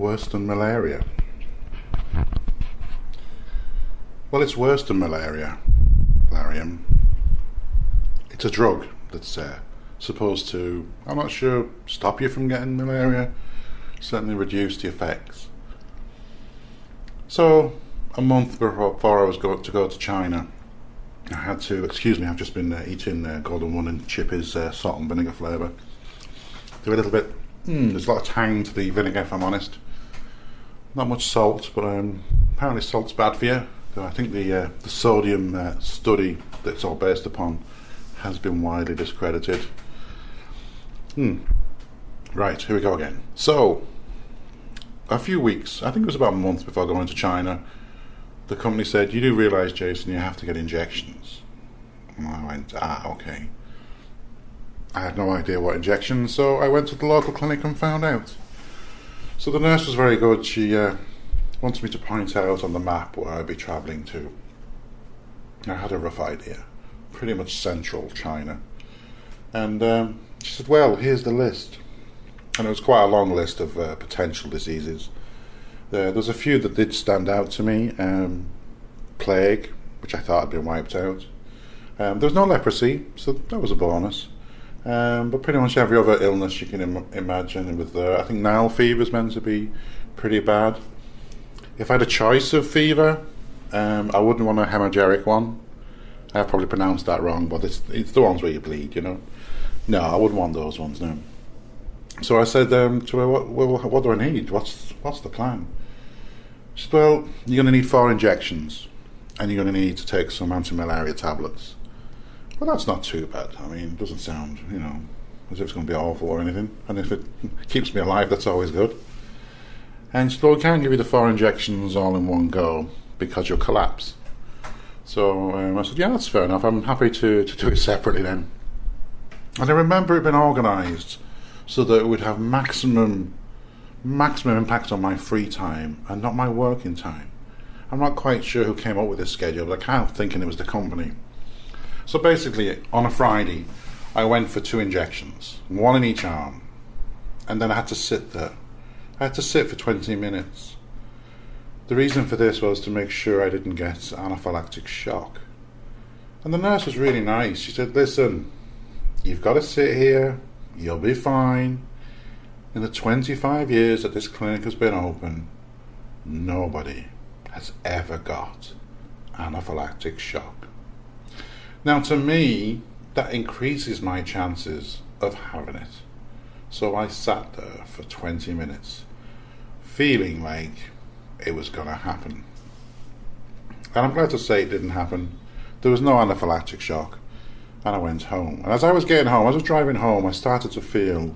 worse than malaria? Well, it's worse than malaria, Malarium. It's a drug that's supposed to, I'm not sure, stop you from getting malaria, certainly reduce the effects. So, a month before I was to go to China, I had to, excuse me, I've just been eating Golden One and Chippy's salt and vinegar flavour. They're a little bit, there's a lot of tang to the vinegar, if I'm honest. Not much salt, but apparently salt's bad for you. So I think the sodium study that it's all based upon has been widely discredited. Right, here we go again. So, a few weeks, I think it was about a month before going to China, the company said, you do realise, Jason, you have to get injections. And I went, okay. I had no idea what injections, so I went to the local clinic and found out. So the nurse was very good. She wanted me to point out on the map where I'd be travelling to. I had a rough idea. Pretty much central China. And she said, well, here's the list. And it was quite a long list of potential diseases. There's a few that did stand out to me. Plague, which I thought had been wiped out. There was no leprosy, so that was a bonus. But pretty much every other illness you can imagine. With I think Nile fever is meant to be pretty bad. If I had a choice of fever, I wouldn't want a hemorrhagic one. I've probably pronounced that wrong, but it's the ones where you bleed, you know. No, I wouldn't want those ones, no. So I said to her, what do I need? What's the plan? She said, well, you're going to need 4 injections, and you're going to need to take some anti-malaria tablets. Well, that's not too bad. I mean, it doesn't sound, as if it's going to be awful or anything. And if it keeps me alive, that's always good. And she said, well, we can't give you the 4 injections all in one go because you'll collapse. So I said, yeah, that's fair enough. I'm happy to do it separately then. And I remember it being organised so that it would have maximum impact on my free time and not my working time. I'm not quite sure who came up with this schedule, but I can't think it was the company. So basically, on a Friday, I went for 2 injections, 1 in each arm, and then I had to sit there. I had to sit for 20 minutes. The reason for this was to make sure I didn't get anaphylactic shock. And the nurse was really nice. She said, listen, you've got to sit here, you'll be fine. In the 25 years that this clinic has been open, nobody has ever got anaphylactic shock. Now, to me, that increases my chances of having it. So I sat there for 20 minutes, feeling like it was going to happen. And I'm glad to say it didn't happen. There was no anaphylactic shock. And I went home. And as I was getting home, as I was driving home, I started to feel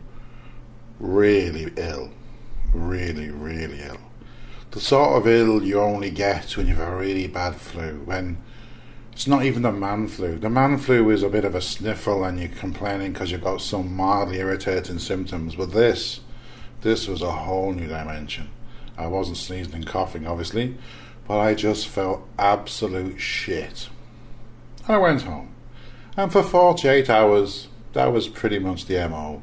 really ill. Really, really ill. The sort of ill you only get when you have a really bad flu, when it's not even the man flu. The man flu is a bit of a sniffle and you're complaining because you've got some mildly irritating symptoms. But this was a whole new dimension. I wasn't sneezing and coughing, obviously, but I just felt absolute shit. And I went home. And for 48 hours, that was pretty much the MO.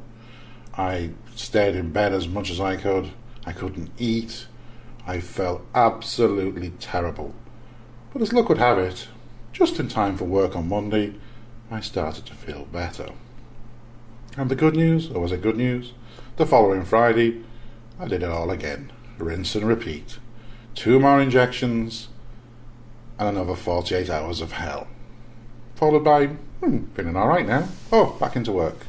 I stayed in bed as much as I could. I couldn't eat. I felt absolutely terrible. But as luck would have it, just in time for work on Monday, I started to feel better. And the good news, or was it good news? The following Friday, I did it all again. Rinse and repeat. 2 more injections and another 48 hours of hell. Followed by, feeling alright now. Oh, back into work.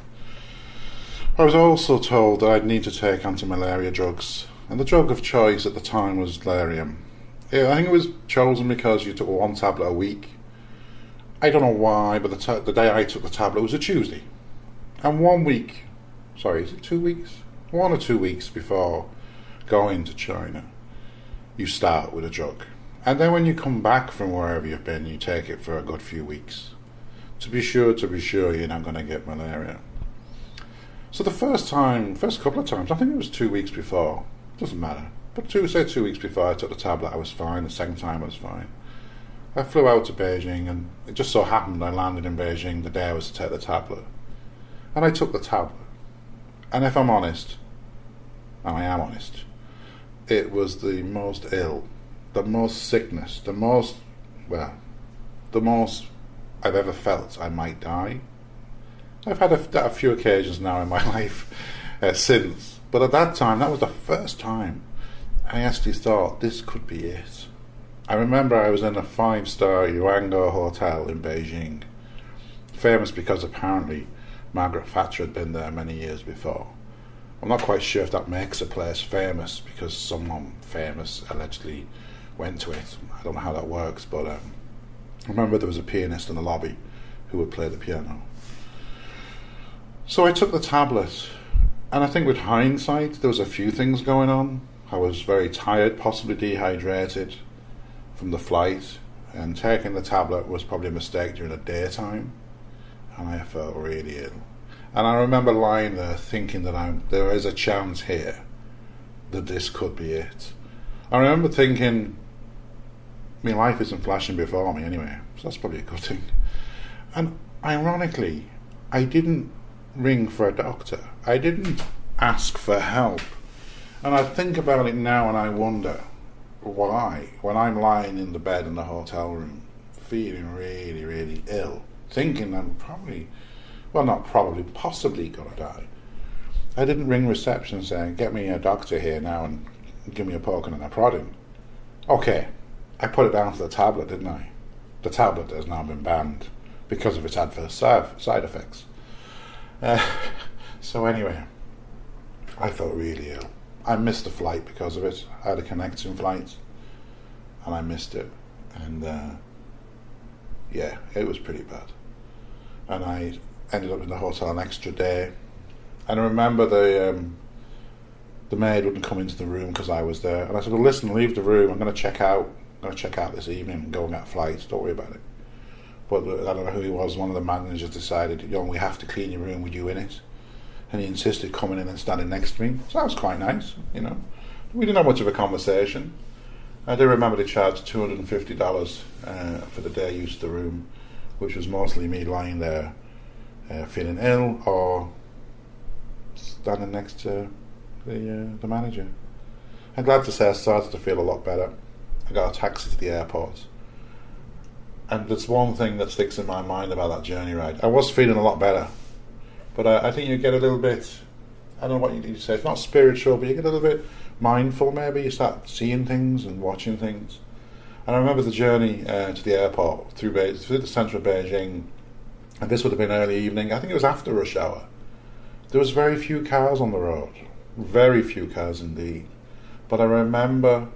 I was also told that I'd need to take anti-malaria drugs, and the drug of choice at the time was Valerium. Yeah, I think it was chosen because you took 1 tablet a week. I don't know why, but the day I took the tablet was a Tuesday. And 1 week, is it 2 weeks? 1 or 2 weeks before going to China, you start with a drug. And then when you come back from wherever you've been, you take it for a good few weeks. To be sure you're not going to get malaria. So the first couple of times, I think it was 2 weeks before, doesn't matter, but 2 weeks before I took the tablet, I was fine. The second time I was fine. I flew out to Beijing, and it just so happened I landed in Beijing the day I was to take the tablet. And I took the tablet. And if I'm honest, and I am honest, it was the most ill, the most sickness, the most I've ever felt I might die. I've had a few occasions now in my life since, but at that time, that was the first time I actually thought this could be it. I remember I was in a 5-star Yuango hotel in Beijing, famous because apparently Margaret Thatcher had been there many years before. I'm not quite sure if that makes a place famous because someone famous allegedly went to it. I don't know how that works, but I remember there was a pianist in the lobby who would play the piano. So I took the tablet, and I think with hindsight, there was a few things going on. I was very tired, possibly dehydrated from the flight, and taking the tablet was probably a mistake during the daytime, and I felt really ill. And I remember lying there thinking that there is a chance here that this could be it. I remember thinking, my life isn't flashing before me anyway, so that's probably a good thing. And ironically, I didn't ring for a doctor. I didn't ask for help. And I think about it now and I wonder why, when I'm lying in the bed in the hotel room, feeling really, really ill, thinking I'm possibly gonna die, I didn't ring reception saying, get me a doctor here now and give me a poking and a prodding. Okay, I put it down to the tablet, didn't I? The tablet has now been banned because of its adverse side effects. So anyway, I felt really ill. I missed the flight because of it. I had a connecting flight and I missed it, and it was pretty bad. And I ended up in the hotel an extra day, and I remember the maid wouldn't come into the room because I was there, and I said, well, listen, leave the room, I'm going to check out this evening and go and get flights, don't worry about it. But I don't know who he was, one of the managers decided, we have to clean your room with you in it. And he insisted coming in and standing next to me. So that was quite nice, We didn't have much of a conversation. I do remember they charged $250 for the day use of the room, which was mostly me lying there feeling ill or standing next to the manager. I'm glad to say I started to feel a lot better. I got a taxi to the airport. And there's one thing that sticks in my mind about that journey ride. I was feeling a lot better. But I think you get a little bit, I don't know what you need to say, it's not spiritual, but you get a little bit mindful maybe. You start seeing things and watching things. And I remember the journey to the airport through the centre of Beijing, and this would have been early evening. I think it was after rush hour. There was very few cars on the road. Very few cars indeed. But I remember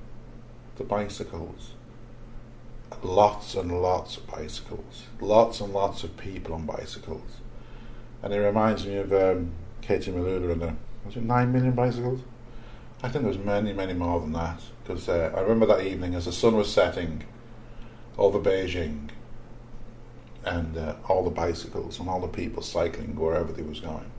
the bicycles. Lots and lots of bicycles. Lots and lots of people on bicycles. And it reminds me of Katie Malula and was it 9 million bicycles? I think there was many, many more than that. Because I remember that evening as the sun was setting over Beijing, and all the bicycles and all the people cycling wherever they was going.